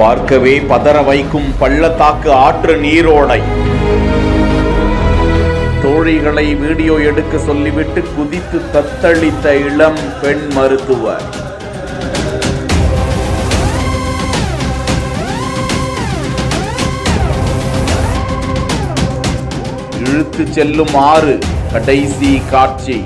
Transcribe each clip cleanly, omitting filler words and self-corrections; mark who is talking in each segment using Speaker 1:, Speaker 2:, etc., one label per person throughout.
Speaker 1: பார்க்கவே பதற வைக்கும் பள்ளத்தாக்கு ஆற்று நீரோடை. தோழிகளை வீடியோ எடுக்க சொல்லிவிட்டு குதித்து தத்தளித்த இளம் பெண் மருத்துவர். இழுத்து செல்லும் ஆறு கடைசி காட்சி.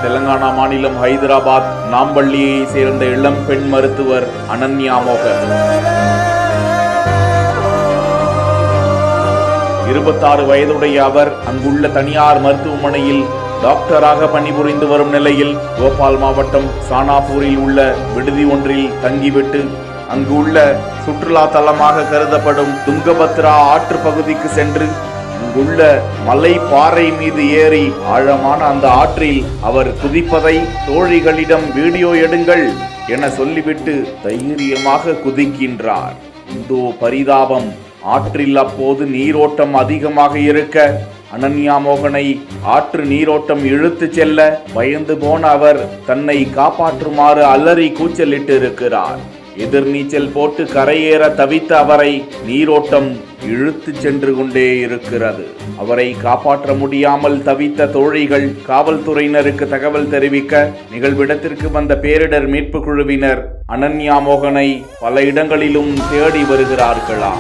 Speaker 1: தெலங்கானா மாநிலம் ஹைதராபாத் நாம்பள்ளியை சேர்ந்த இளம் பெண் மருத்துவர் அனன்யா மோகன். 26 வயதுடைய அவர் அங்குள்ள தனியார் மருத்துவமனையில் டாக்டராக பணிபுரிந்து வரும் நிலையில் போபால் மாவட்டம் சானாப்பூரில் உள்ள விடுதி ஒன்றில் தங்கிவிட்டு அங்கு உள்ள சுற்றுலா தலமாக கருதப்படும் துங்கபத்ரா ஆற்று பகுதிக்கு சென்று அங்குள்ள மலை பாறை மீது ஏறி ஆழமான அந்த ஆற்றில் அவர் குதிப்பதை தோழிகளிடம் வீடியோ எடுங்கள் என சொல்லிவிட்டு தைரியமாக குதிக்கின்றார். இந்தோ பரிதாபம். ஆற்றில் அப்போது நீரோட்டம் அதிகமாக இருக்க அனன்யா மோகனை ஆற்று நீரோட்டம் இழுத்து செல்ல பயந்து போன அவர் தன்னை காப்பாற்றுமாறு அலறி கூச்சலிட்டு இருக்கிறார். எதிர்நீச்சல் போட்டு கரையேற தவித்த அவரை நீரோட்டம் இழுத்து சென்று கொண்டே இருக்கிறது. அவரை காப்பாற்ற முடியாமல் தவித்த தோழிகள் காவல்துறையினருக்கு தகவல் தெரிவிக்க நிகழ்விடத்திற்கு வந்த பேரிடர் மீட்பு குழுவினர் அனன்யா மோகனை பல இடங்களிலும் தேடி வருகிறார்களா.